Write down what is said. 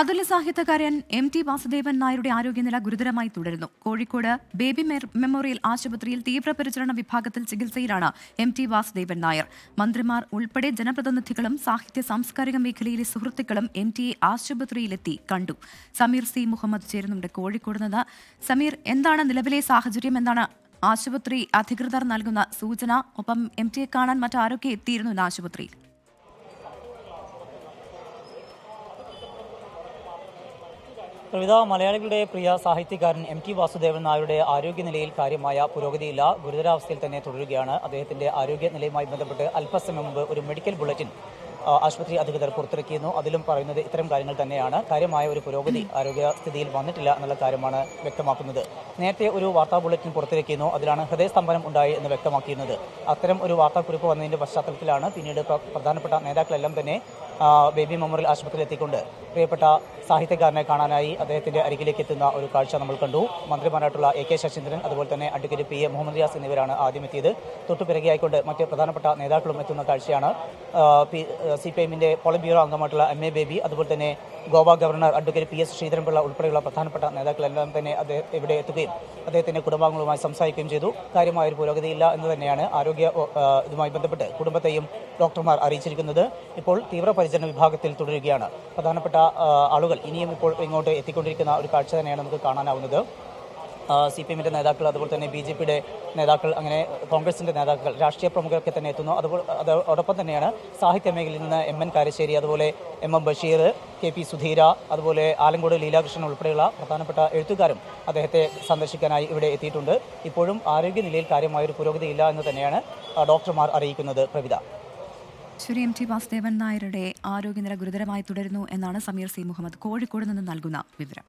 അതുല്യ സാഹിത്യകാരൻ MT വാസുദേവൻ നായരുടെ ആരോഗ്യനില ഗുരുതരമായി തുടരുന്നു. കോഴിക്കോട് ബേബി മെമ്മോറിയൽ ആശുപത്രിയിൽ തീവ്രപരിചരണ വിഭാഗത്തിൽ ചികിത്സയിലാണ് MT വാസുദേവൻ നായർ. മന്ത്രിമാർ ഉൾപ്പെടെ ജനപ്രതിനിധികളും സാഹിത്യ സാംസ്കാരിക മേഖലയിലെ സുഹൃത്തുക്കളും MTയെ ആശുപത്രിയിലെത്തി കണ്ടു. സമീർ C. മുഹമ്മദ് ചേരുന്നുണ്ട് കോഴിക്കോട് നിന്ന്. സമീർ, എന്താണ് നിലവിലെ സാഹചര്യം? എന്താണ് ആശുപത്രി അധികൃതർ നൽകുന്ന സൂചന? ഒപ്പം MTയെ കാണാൻ മറ്റാരൊക്കെ എത്തിയിരുന്നു ആശുപത്രിയിൽ? പ്രവിധ മലയാളികളുടെ പ്രിയ സാഹിത്യകാരൻ MT വാസുദേവൻ നായരുടെ ആരോഗ്യനിലയിൽ കാര്യമായ പുരോഗതിയില്ല, ഗുരുതരാവസ്ഥയിൽ തന്നെ തുടരുകയാണ്. അദ്ദേഹത്തിന്റെ ആരോഗ്യനിലയുമായി ബന്ധപ്പെട്ട് അല്പസമയം മുമ്പ് ഒരു മെഡിക്കൽ ബുള്ളറ്റിൻ ആശുപത്രി അധികൃതർ പുറത്തിറക്കിയിരുന്നു. അതിലും പറയുന്നത് ഇത്തരം കാര്യങ്ങൾ തന്നെയാണ്. കാര്യമായ ഒരു പുരോഗതി ആരോഗ്യസ്ഥിതിയിൽ വന്നിട്ടില്ല എന്നുള്ള കാര്യമാണ് വ്യക്തമാക്കുന്നത്. നേരത്തെ ഒരു വാർത്താ ബുള്ളറ്റിൻ പുറത്തിറക്കിയിരുന്നു. അതിലാണ് ഹൃദയസ്തംഭനം ഉണ്ടായി എന്ന് വ്യക്തമാക്കിയിരുന്നത്. അത്തരം ഒരു വാർത്താക്കുറിപ്പ് വന്നതിന്റെ പശ്ചാത്തലത്തിലാണ് പിന്നീട് പ്രധാനപ്പെട്ട നേതാക്കളെല്ലാം തന്നെ ബേബി മെമ്മോറിയൽ ആശുപത്രിയിൽ എത്തിക്കൊണ്ട് പ്രിയപ്പെട്ട സാഹിത്യകാരനെ കാണാനായി അദ്ദേഹത്തിന്റെ അരികിലേക്ക് എത്തുന്ന ഒരു കാഴ്ച നമ്മൾ കണ്ടു. മന്ത്രിമാരായിട്ടുള്ള AK ശശീന്ദ്രൻ, അതുപോലെ തന്നെ അഡ്വക്കേറ്റ് PA മുഹമ്മദ് റിയാസ് എന്നിവരാണ് ആദ്യം എത്തിയത്. തൊട്ടുപിറകെയായിക്കൊണ്ട് മറ്റ് പ്രധാനപ്പെട്ട നേതാക്കളും എത്തുന്ന കാഴ്ചയാണ്. CPIMന്റെ പോളിറ്റ് ബ്യൂറോ അംഗമായിട്ടുള്ള MA ബേബി, അതുപോലെ തന്നെ Goa governor advocate PS Sreedharan Pillai ഉൾപ്പെടെയുള്ള പ്രധാനപ്പെട്ട നേതാക്കളെല്ലാം തന്നെ ഇവിടെ എത്തുകയും അദ്ദേഹത്തിന്റെ കുടുംബാംഗങ്ങളുമായി സംസാരിക്കുകയും ചെയ്തു. കാര്യമായ ഒരു പുരോഗതിയില്ല എന്ന് തന്നെയാണ് ഇതുമായി ബന്ധപ്പെട്ട് കുടുംബത്തെയും ഡോക്ടർമാർ അറിയിച്ചിരിക്കുന്നത്. ഇപ്പോൾ തീവ്രപരിചരണ വിഭാഗത്തിൽ തുടരുകയാണ്. പ്രധാനപ്പെട്ട ആളുകൾ ഇനിയും ഇപ്പോൾ ഇങ്ങോട്ട് എത്തിക്കൊണ്ടിരിക്കുന്ന ഒരു കാഴ്ച തന്നെയാണ് നമുക്ക് കാണാനാവുന്നത്. CPIMന്റെ നേതാക്കൾ, അതുപോലെ തന്നെ BJPയുടെ നേതാക്കൾ, അങ്ങനെ കോൺഗ്രസിന്റെ നേതാക്കൾ, രാഷ്ട്രീയ പ്രമുഖരൊക്കെ തന്നെ എത്തുന്നു. അതോടൊപ്പം തന്നെയാണ് സാഹിത്യ മേഖലയിൽ നിന്ന് MN കാരശ്ശേരി, അതുപോലെ MM ബഷീർ, KP സുധീര, അതുപോലെ ആലങ്കോട് ലീലാകൃഷ്ണൻ ഉൾപ്പെടെയുള്ള പ്രധാനപ്പെട്ട എഴുത്തുകാരും അദ്ദേഹത്തെ സന്ദർശിക്കാനായി ഇവിടെ എത്തിയിട്ടുണ്ട്. ഇപ്പോഴും ആരോഗ്യനിലയിൽ കാര്യമായൊരു പുരോഗതിയില്ല എന്ന് തന്നെയാണ് ഡോക്ടർമാർ അറിയിക്കുന്നത്. പ്രവിധ, MT വാസുദേവൻ നായരുടെ ആരോഗ്യനില ഗുരുതരമായി തുടരുന്നു എന്നാണ് സമീർ C. മുഹമ്മദ് കോഴിക്കോട് നിന്ന് നൽകുന്ന വിവരം.